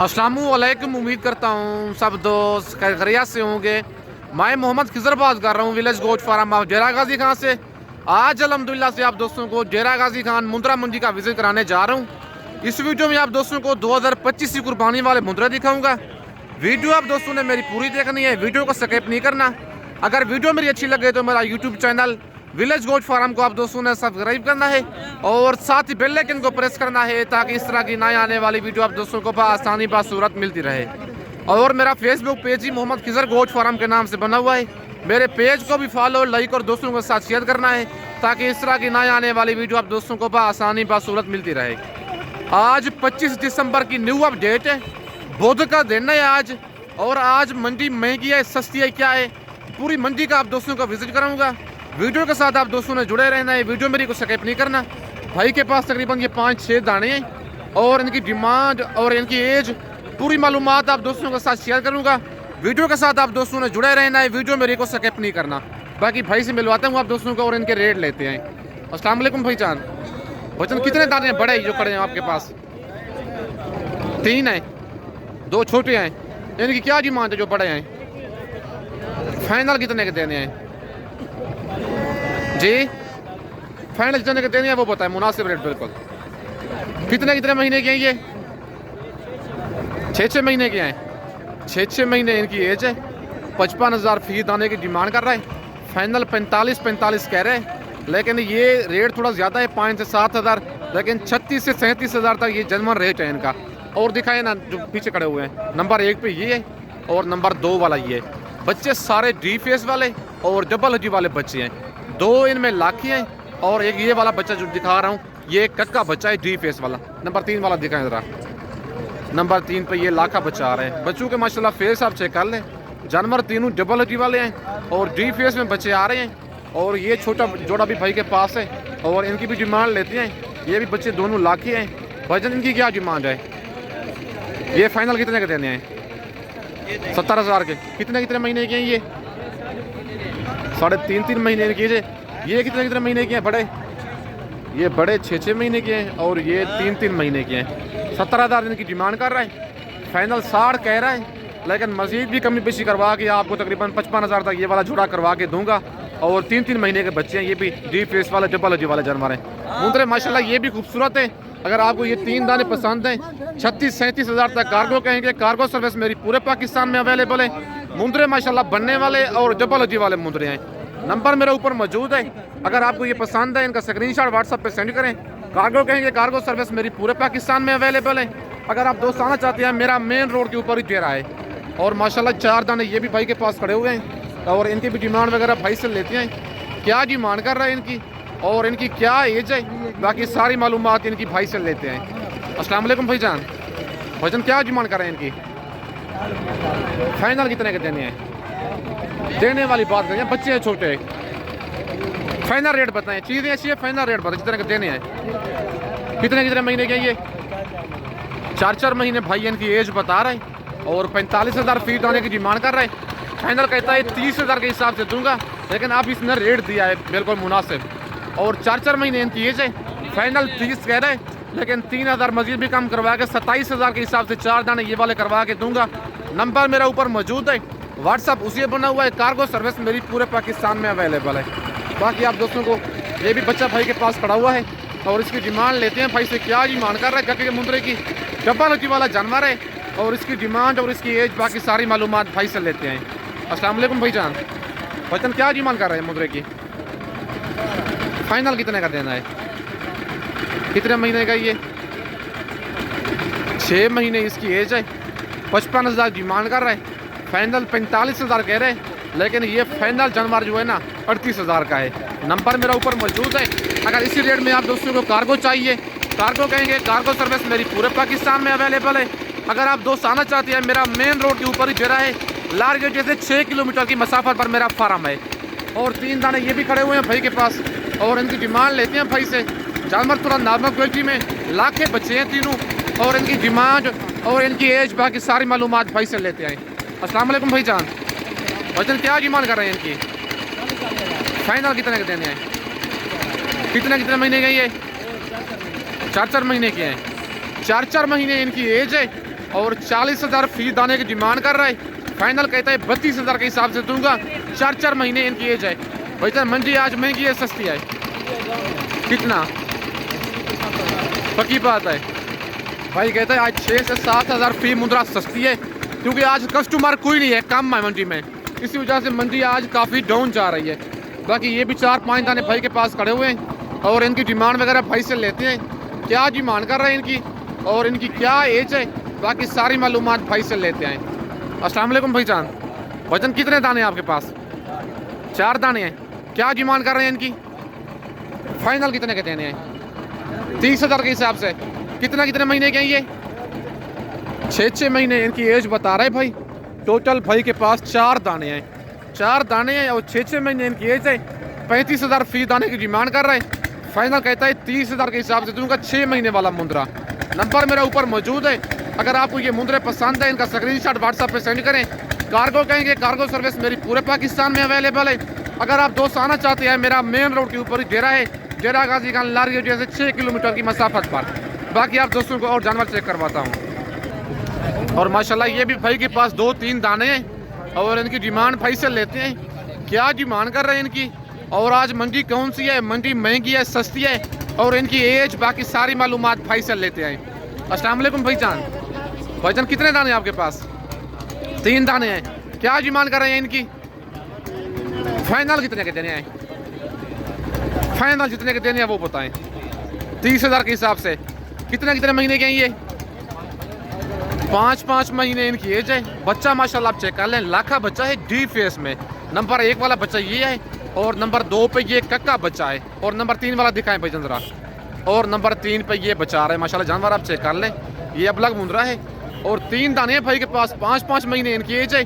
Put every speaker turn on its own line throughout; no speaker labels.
अस्सलामुअलैकुम। उम्मीद करता हूँ सब दोस्त खैरियत से होंगे। मैं मोहम्मद खिजर बात कर रहा हूँ विलेज गोट फार्म ऑफ डेरा गाजी खान से। आज अल्हम्दुलिल्लाह से आप दोस्तों को डेरा गाजी खान मुंद्रा मंडी का विजिट कराने जा रहा हूँ। इस वीडियो में आप दोस्तों को 2025 की कुर्बानी वाले मुंद्रा दिखाऊंगा। वीडियो आप दोस्तों ने मेरी पूरी देखनी है, वीडियो को स्किप नहीं करना। अगर वीडियो मेरी अच्छी लगे तो मेरा YouTube channel village goat farm को आप दोस्तों ने सब्सक्राइब करना है और साथ ही बेल आइकन को प्रेस करना है ताकि इस तरह की नई आने वाली वीडियो आप दोस्तों को आसानी बासूरत मिलती रहे। और मेरा फेसबुक पेज ही मोहम्मद खिजर गोट फार्म के नाम से बना हुआ है। मेरे पेज को भी फॉलो, लाइक और दोस्तों के साथ शेयर करना है ताकि इस तरह की नई आने वाली वीडियो आप दोस्तों को आसानी बासूरत मिलती रहे। आज 25 दिसंबर की न्यू अपडेट है, बुध का दिन है आज। और आज मंडी महंगी है सस्ती है क्या है, पूरी मंडी का आप दोस्तों को विजिट कराऊंगा। वीडियो के साथ आप दोस्तों ने जुड़े रहना है, वीडियो मेरी को स्किप नहीं करना। भाई के पास तकरीबन ये 5-6 दाने हैं और इनकी डिमांड और इनकी एज पूरी मालूमात आप दोस्तों के साथ शेयर करूंगा। वीडियो के साथ आप दोस्तों ने जुड़े रहना है, वीडियो मेरी को स्किप नहीं करना। बाकी भाई से मिलवाता हूँ आप दोस्तों को और इनके रेट लेते हैं। अस्सलाम वालेकुम भाईजान। वजन कितने दाने हैं बड़े जो खड़े हैं आपके पास? 3 हैं, 2 छोटे हैं। इनकी क्या डिमांड है जो बड़े हैं? फाइनल कितने के देने हैं जी? फाइनल कितने के देने हैं वो बताएं, मुनासिब रेट बिल्कुल। कितने महीने के हैं ये? 6-6 महीने के हैं। 6-6 महीने इनकी एज है। 55,000 फी दाने की डिमांड कर रहा है। फाइनल 45 कह रहे हैं, लेकिन ये रेट थोड़ा ज़्यादा है, 5 से 7 हज़ार, लेकिन 36 से 37 हज़ार तक ये जनवन रेट है इनका। और दिखाए ना जो पीछे खड़े हुए हैं, नंबर 1 पे ये है और नंबर 2 वाला ये है। बच्चे सारे डी फेस वाले और डबल हड्डी वाले बच्चे हैं। 2 इनमें लाखी हैं और एक ये वाला बच्चा जो दिखा रहा हूँ ये कक्का बच्चा है डी फेस वाला। नंबर 3 वाला दिखाएं ज़रा, नंबर 3 पे ये लाखा बच्चा आ रहे हैं। बच्चों के माशाल्लाह फेस आप चेक कर लें, जानवर तीनों डबल हड्डी वाले हैं और डी फेस में बच्चे आ रहे हैं। और ये छोटा जोड़ा भी भाई के पास है और इनकी भी डिमांड लेते हैं। ये भी बच्चे दोनों लाखी हैं। वजन इनकी क्या डिमांड है? ये फाइनल कितने के देने हैं? 70,000 के। कितने महीने के हैं ये? 3.5 महीने के। ये कितने महीने के हैं बड़े? ये बड़े 6-6 महीने के हैं और ये 3-3 महीने के हैं। 70,000 इनकी डिमांड कर रहा है। फाइनल 60 कह रहा है, लेकिन मज़ीद भी कमी पेशी करवा के आपको तकरीबन 55,000 तक ये वाला जोड़ा करवा के दूंगा। और 3-3 महीने के बच्चे हैं, ये भी डी फेस वाले डबल हड्डी वाले जानवर हैं। मुंद्रे माशाल्लाह ये भी खूबसूरत है। अगर आपको ये 3 दाने पसंद हैं 36-37 हज़ार तक कार्गो कहेंगे। कार्गो सर्विस मेरी पूरे पाकिस्तान में अवेलेबल है। मुंद्रे माशाल्लाह बनने वाले और डबल हड्डी वाले मुंद्रे हैं। नंबर मेरे ऊपर मौजूद है, अगर आपको ये पसंद है इनका स्क्रीनशॉट व्हाट्सएप पे सेंड करें। कार्गो कहेंगे, कार्गो सर्विस मेरी पूरे पाकिस्तान में अवेलेबल है। अगर आप दोस्त आना चाहते हैं, मेरा मेन रोड के ऊपर ही डेरा है। और माशाल्लाह 4 दाने ये भी भाई के पास खड़े हुए हैं और इनकी भी डिमांड वगैरह भाई से लेते हैं। क्या डिमांड कर रहा है इनकी और इनकी क्या एज है, बाकी सारी मालूमात इनकी भाई से लेते हैं। अस्सलाम वालेकुम भाईजान। भाईजान क्या डिमांड कर रहे हैं इनकी? फाइनल कितने के देने हैं? देने वाली बात करें, बच्चे हैं छोटे। फाइनल रेट बताएं, चीज़ें अच्छी है, फाइनल रेट बताएं कितने के देने हैं। कितने महीने के ये? 4-4 महीने भाई इनकी एज बता रहे हैं और 45,000 फीट आने की डिमांड कर रहे हैं। फाइनल कहता है 30,000 के हिसाब से दूंगा, लेकिन आप इसने रेट दिया है बिल्कुल मुनासिब। और 4-4 महीने इनकी एज है। फाइनल 30 कह रहे हैं, लेकिन 3,000 मजीद भी कम करवा के 27,000 के हिसाब से 4 दाने ये वाले करवा के दूंगा। नंबर मेरा ऊपर मौजूद है, व्हाट्सअप उसी बना हुआ है। कार्गो सर्विस मेरी पूरे पाकिस्तान में अवेलेबल है। बाकी आप दोस्तों को ये भी बच्चा भाई के पास खड़ा हुआ है और इसकी डिमांड लेते हैं भाई से। क्या डिमांड कर रहा है? कक्के के मुंद्रे की डबल हड्डी वाला जानवर है और इसकी डिमांड और इसकी एज बाकी सारी मालूमात भाई से लेते हैं। अस्सलाम वालेकुम भाईजान। भाईजान क्या डिमांड कर रहे हैं मुंद्रे की? फाइनल कितने का देना है? कितने महीने का ये? 6 महीने इसकी एज है। 55,000 डिमांड कर रहे हैं। फाइनल 45,000 कह रहे हैं, लेकिन ये फाइनल जानवर जो है ना 38,000 का है। नंबर मेरा ऊपर मौजूद है। अगर इसी रेट में आप दोस्तों को कार्गो चाहिए, कार्गो कहेंगे, कार्गो सर्विस मेरी पूरे पाकिस्तान में अवेलेबल है। अगर आप दोस्त आना चाहते हैं, मेरा मेन रोड के ऊपर ही डेरा है। लार गेट जैसे 6 किलोमीटर की मसाफत पर मेरा फार्म है। और 3 दाने ये भी खड़े हुए हैं भाई के पास और इनकी डिमांड लेते हैं भाई से। जानवर थोड़ा नॉर्मल क्वालिटी में, लाखे बच्चे हैं तीनों और इनकी डिमांड और इनकी एज बाकी सारी मालूमात भाई से लेते हैं। अस्सलाम वालेकुम भाईजान। वजन क्या डिमांड कर रहे हैं इनकी? फाइनल कितने के देने हैं? कितने महीने के ये? 4-4 महीने के हैं। 4-4 महीने इनकी एज है और 40,000 फीस दाने की डिमांड कर रहा है। फाइनल कहता है 32,000 के हिसाब से दूंगा। 4 महीने इनकी एज है। भाईजान मंडी आज महंगी है सस्ती है? कितना पक्की बात है भाई, कहता है आज 6 से 7,000 फी मुद्रा सस्ती है, क्योंकि आज कस्टमर कोई नहीं है, कम है मंडी में, इसी वजह से मंडी आज काफ़ी डाउन जा रही है। बाकी ये भी 4-5 दाने भाई के पास खड़े हुए हैं और इनकी डिमांड वगैरह भाई से लेते हैं, क्या डिमांड कर रहे हैं इनकी और इनकी क्या एज है, बाकी सारी मालूमात भाई से लेते हैं। अस्सलाम वालेकुम भाईजान, वजन कितने दाने हैं आपके पास? 4 दाने हैं। क्या डिमांड कर रहे हैं इनकी? फाइनल कितने के देने हैं? 30,000 के हिसाब से। कितने महीने के हैं ये? 6 महीने इनकी एज बता रहे भाई। टोटल भाई के पास 4 दाने हैं, 4 दाने हैं और 6 महीने इनकी एज है। 35,000 फी दाने की डिमांड कर रहे हैं। फाइनल कहता है 30,000 के हिसाब से दूंगा। 6 महीने वाला मुंद्रा। नंबर मेरा ऊपर मौजूद है, अगर आपको ये मुंद्रे पसंद है इनका स्क्रीनशॉट व्हाट्सएप पे सेंड करें। कार्गो कहेंगे, कार्गो सर्विस मेरी पूरे पाकिस्तान में अवेलेबल है। अगर आप दोस्त आना चाहते हैं, मेरा मेन रोड के ऊपर ही डेरा है, डेरा गाजी खान लारी जैसे 6 किलोमीटर की मसाफत पर। बाकी आप दोस्तों को और जानवर चेक करवाता हूँ। और माशाल्लाह ये भी भाई के पास 2-3 दाने हैं और इनकी डिमांड भाई से लेते हैं, क्या डिमांड कर रहे हैं इनकी और आज मंडी कौन सी है, मंडी महंगी है सस्ती है और इनकी एज, बाकी सारी मालूमात भाई से लेते हैं। अस्सलाम वालेकुम भाईजान, भाईजान कितने दाने हैं आपके पास? 3 दाने हैं। क्या डिमांड कर रहे हैं इनकी? फाइनल कितने के देने हैं? फाइनल जितने के देने हैं वो बताएं। 30,000 के हिसाब से। कितने महीने के हैं ये? 5 महीने इनकी एज है। बच्चा माशाल्लाह आप चेक कर लें, लाखा बच्चा है डी फेस में। नंबर 1 वाला बच्चा ये है और नंबर 2 पे ये कक्का बच्चा है और नंबर 3 वाला दिखाएं भाईजान जरा। और नंबर 3 पे ये बचा रहा है माशाल्लाह, जानवर आप चेक कर लें, ये अबलग मुंद्रा है और 3 दाने हैं भाई के पास। 5 महीने इनकी एज है।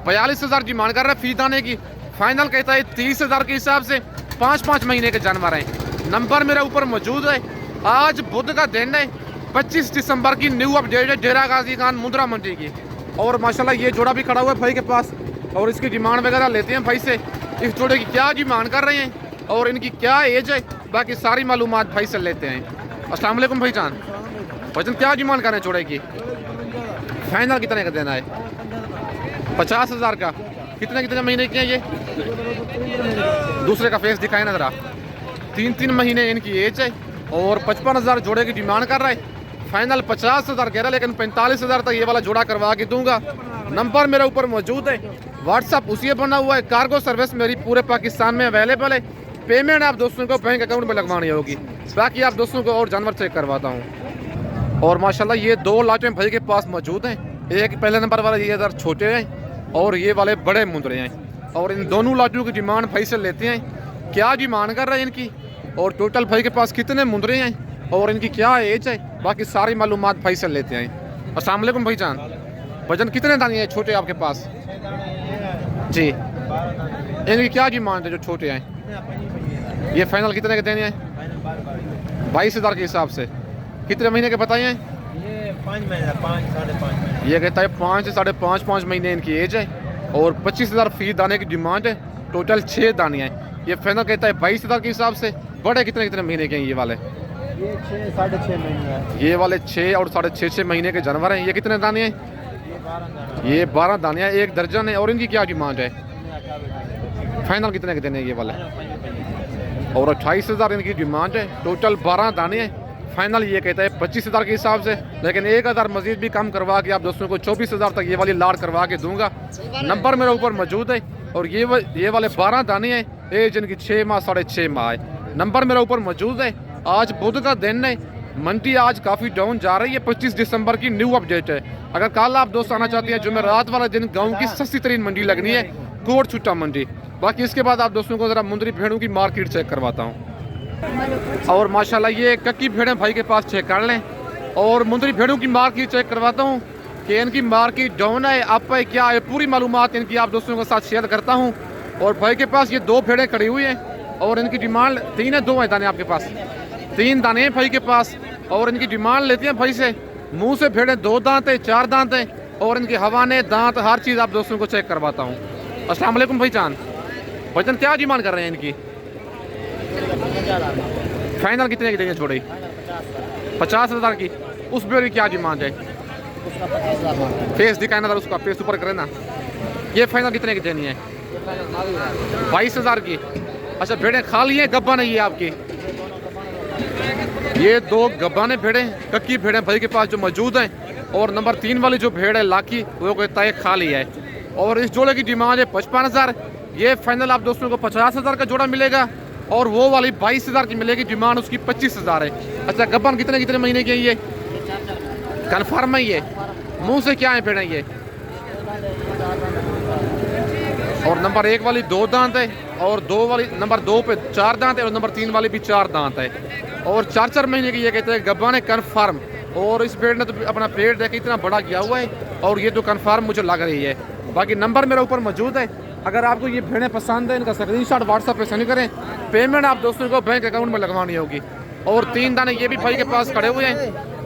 42,000 डिमांड कर रहा है फी दाने की। फाइनल कहता है 30,000 के हिसाब से। 5 महीने के जानवर हैं। नंबर मेरा ऊपर मौजूद है। आज बुध का दिन है, 25 दिसंबर की न्यू अपडेट है डेरा गाजी खान मुंद्रा मंडी की। और माशाल्लाह ये जोड़ा भी खड़ा हुआ है भाई के पास और इसकी डिमांड वगैरह लेते हैं भाई से, इस जोड़े की क्या डिमांड कर रहे हैं और इनकी क्या एज है, बाकी सारी मालूमात भाई से लेते हैं। अस्सलाम वालेकुम भाईजान, भाईजान क्या डिमांड कर रहे हैं जोड़े की? फाइनल कितने का देना है? 50,000 का। कितने महीने के हैं ये? दूसरे का फेस दिखाए ना जरा। 3 महीने इनकी एज है और 55,000 जोड़े की डिमांड कर रहा है। फाइनल 50,000 कह रहा है, लेकिन 45,000 तक ये वाला जोड़ा करवा के दूंगा। नंबर मेरा ऊपर मौजूद है, व्हाट्सअप उसी बना हुआ है। कार्गो सर्विस मेरी पूरे पाकिस्तान में अवेलेबल है। पेमेंट आप दोस्तों को बैंक अकाउंट में लगवानी होगी। बाकी आप दोस्तों को और जानवर चेक करवाता हूँ। और माशाल्लाह ये 2 लाटें भाई के पास मौजूद हैं। एक पहले नंबर वाला ये इधर छोटे हैं और ये वाले बड़े मुंद्रे हैं और इन दोनों लाटों की डिमांड भाई से लेते हैं, क्या डिमांड कर रहे हैं इनकी और टोटल भाई के पास कितने मुंद्रे हैं और इनकी क्या एज है, बाकी सारी मालूमात भाई से लेते हैं। अस्सलाम वालेकुम भाईजान, वजन कितने दाने हैं छोटे आपके पास? जी, इनकी क्या डिमांड है जो छोटे हैं? ये फाइनल कितने के देने हैं? 22,000 के हिसाब से। कितने महीने के बताए हैं?
ये 5 महीने, 5-5.5।
ये कहता है 5 से 5.5 महीने इनकी एज है और 25,000 फी दाने की डिमांड है। टोटल 6 दाने हैं। ये फाइनल कहता है 22,000 के हिसाब से। बड़े कितने महीने के हैं ये वाले?
ये 6-6.5 महीने है।
ये वाले 6 और 6.5 महीने के जानवर हैं। ये कितने दाने हैं? ये 12 दाने हैं, 1 दर्जन है। और इनकी क्या डिमांड है? फाइनल कितने के देने हैं ये वाले? और 28,000 इनकी डिमांड है। टोटल 12 दाने हैं। फाइनल ये कहता है 25,000 के हिसाब से, लेकिन 1,000 मजीद भी कम करवा के आप दोस्तों को 24,000 तक ये वाली लाड़ करवा के दूंगा। नंबर मेरे ऊपर मौजूद है और ये वाले 12 दाने हैं, एज इनकी 6 माह 6.5 माह है। नंबर मेरे ऊपर मौजूद है। आज बुध का दिन है, मंडी आज काफ़ी डाउन जा रही है। 25 दिसंबर की न्यू अपडेट है। अगर कल आप दोस्त आना चाहते हैं, जुमेरात वाला दिन गाँव की सस्ती तरीन मंडी लगनी है, कोट छुट्टा मंडी। बाकी इसके बाद आप दोस्तों को ज़रा मुंदरी भेड़ों की मार्केट चेक करवाता हूँ। और माशाल्लाह ये कक्की भेड़ें भाई के पास चेक कर लें और मुंदरी भेड़ों की मार्केट चेक करवाता हूँ कि इनकी मार्केट डाउन है, अप है, क्या है, पूरी मालूमात इनकी आप दोस्तों के साथ शेयर करता हूँ। और भाई के पास ये 2 भेड़ें खड़ी हुई हैं और इनकी डिमांड 3 है, 2 है दाने आपके पास? 3 दाने हैं भाई के पास और इनकी डिमांड लेती हैं भाई से। मुँह से भेड़ें 2 दांत है, 4 दांत हैं और इनके हवाने दांत हर चीज़ आप दोस्तों को चेक करवाता हूँ। अस्सलाम वालेकुम भाईजान, भाईजान क्या डिमांड कर रहे हैं इनकी? फाइनल कितने की देंगे छोड़े? 50,000 की। उस भेड़ की क्या डिमांड है?
उसका 25,000 मांगते हैं।
फेस दिखाना था उसका, फेस ऊपर करे ना। ये फाइनल कितने की देनी है? 22,000 की। अच्छा भेड़ें खा लिए गब्बा नहीं है आपकी? ये दो गब्बाने भेड़ें कक्की भेड़ें भाई के पास जो मौजूद हैं, और नंबर 3 वाली जो भेड़ है लाकी वो कहता है खा लिया है। और इस जोड़े की डिमांड है 55,000। ये फाइनल आप दोस्तों को 50,000 का जोड़ा मिलेगा, और वो वाली 22,000 की मिलेगी, डिमांड उसकी 25,000 है। अच्छा गब्बन कितने महीने की है ये? कन्फर्म है ये? मुंह से क्या है भेड़ें ये? और नंबर 1 वाली 2 दांत है, और 2 वाली नंबर 2 पे 4 दांत है, और नंबर 3 वाली भी 4 दांत है, और 4 महीने की ये कहते हैं गब्बा ने कन्फर्म। और इस भेड़ ने तो अपना पेड़ देख इतना बड़ा किया हुआ है, और ये तो कन्फर्म मुझे लग रही है। बाकी नंबर मेरे ऊपर मौजूद है, अगर आपको ये भेड़ें पसंद है इनका स्क्रीनशॉट व्हाट्सएप पे सेंड करें। पेमेंट आप दोस्तों को बैंक अकाउंट में लगवानी होगी। और 3 दाने ये भी भाई के पास खड़े हुए हैं,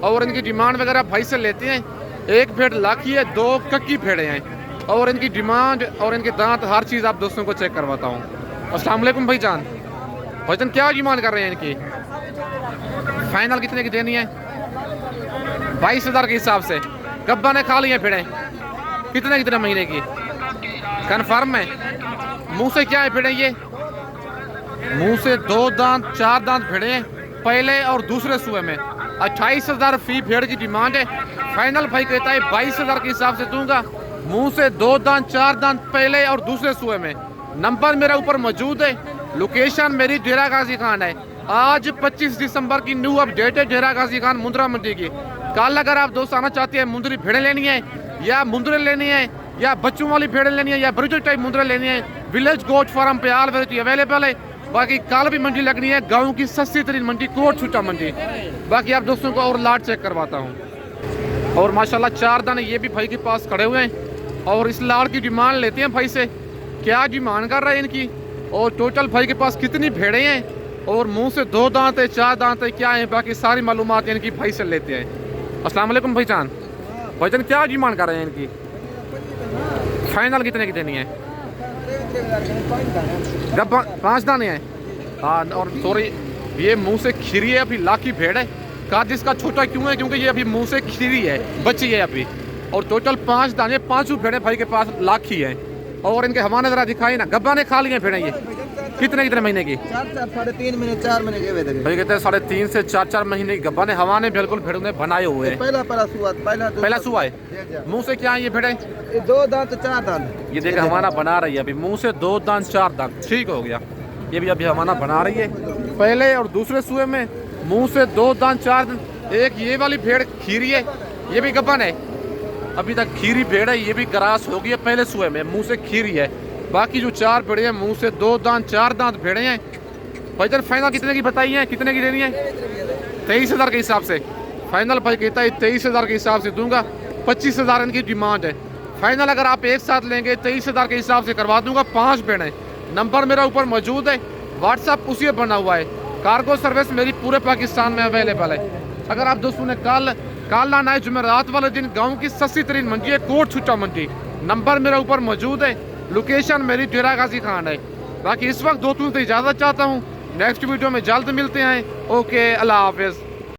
और इनकी डिमांड वगैरह भाई से लेते हैं। एक भेड़ लाखी है, 2 कक्की भेड़े हैं, और इनकी डिमांड और इनके दांत हर चीज़ आप दोस्तों को चेक करवाता हूँ। अस्सलाम वालेकुम भाईजान। भाईजान क्या डिमांड कर रहे हैं इनकी? फाइनल कितने की देनी है? 22,000 के हिसाब से। गब्बा ने खा लिए भेड़ें कितने महीने की? कन्फर्म है? मुंह से क्या है भेड़ें ये? मुंह से 2 दांत 4 दांत भेड़े हैं, पहले और दूसरे सुए में। 28,000 फी भेड़ की डिमांड है। फाइनल भाई कहता है 22,000 के हिसाब से दूंगा। मुंह से 2 दांत 4 दांत पहले और दूसरे सुए में। नंबर मेरा ऊपर मौजूद है। लोकेशन मेरी डेरा गाजी खान है। आज 25 दिसंबर की न्यू अपडेट है डेरा गाजी खान मुंद्रा मंडी की। कल अगर आप दोस्त आना चाहते हैं, मुंदरी भेड़ें लेनी है, या मुंदरे लेनी है, या बच्चों वाली भेड़ें लेनी है, या ब्रिटिश टाइप मुंदरे लेनी है, विलेज गोट फार्म पे आल वेराइटी अवेलेबल है। बाकी कल भी मंडी लगनी है, गाँव की सस्ती तरीन मंडी, कोट छुट्टा मंडी। बाकी आप दोस्तों को और लाट चेक करवाता हूँ। और माशाल्लाह 4 दाने ये भी भाई के पास खड़े हुए हैं, और इस लाड़ की डिमांड लेते हैं भाई से, क्या डिमांड कर रहे हैं इनकी, और टोटल भाई के पास कितनी भेड़ें हैं, और मुंह से 2 दांत है, 4 दांत है, क्या है, बाकी सारी मालूमात इनकी भाई से लेते हैं। अस्सलाम वालेकुम भाईजान। भाईजान क्या डिमांड कर रहे हैं इनकी? फाइनल कितने की देनी है? 5 दाने हैं। हाँ, और सॉरी ये मुंह से खीरी है, अभी लाखी भेड़ है। काज इसका छोटा क्यों है? क्योंकि ये अभी मुंह से खीरी है, बच्ची है अभी। और टोटल 5 दाने, 5 भेड़े भाई के पास लाखी है। और इनके हवाने जरा दिखाई ना, गब्बा ने खा लिए भेड़े। ये कितने महीने की?
3.5 महीने 4 महीने के
भाई कहते हैं 3.5 से 4 महीने की गब्बा ने हवाने बिल्कुल भेड़ों ने बनाए हुए हैं। पहला सुआ है। मुंह से क्या है ये भेड़े?
2 दांत 4 दांत।
ये देखिए हवाना बना रही है अभी, मुंह से 2 दांत 4 दांत। ठीक हो गया, ये भी अभी हवाना बना रही है। पहले और दूसरे सुए में मुंह से 2 दांत 4 दांत। एक ये वाली भेड़ खीरी है, ये भी गब्बन है, अभी तक खीरी भेड़ है, ये भी ग्रास हो गई है पहले सुए में, मुंह से खीरी है। बाकी जो 4 भेड़े हैं मुंह से 2 दांत 4 दांत भेड़े हैं। भाईजान फाइनल कितने की बताई है? कितने की देनी है? 23,000 के हिसाब से। फाइनल भाई कहता है 23,000 के हिसाब से दूंगा। 25,000 इनकी डिमांड है। फाइनल अगर आप एक साथ लेंगे 23,000 के हिसाब से करवा दूंगा। 5 भेड़ें। नंबर मेरा ऊपर मौजूद है, व्हाट्सअप उसी पर बना हुआ है। कार्गो सर्विस मेरी पूरे पाकिस्तान में अवेलेबल है। अगर आप दोस्तों ने कल लाना है जुमेरात वाले दिन, गाँव की सस्ती तरीन मंडी है, कोट छुट्टा मंडी। नंबर मेरा ऊपर मौजूद है, लोकेशन मेरी डेरा गाजी खान है। बाकी इस वक्त दोस्तों से इजाज़त चाहता हूँ, नेक्स्ट वीडियो में जल्द मिलते हैं। ओके, अल्लाह हाफिज़।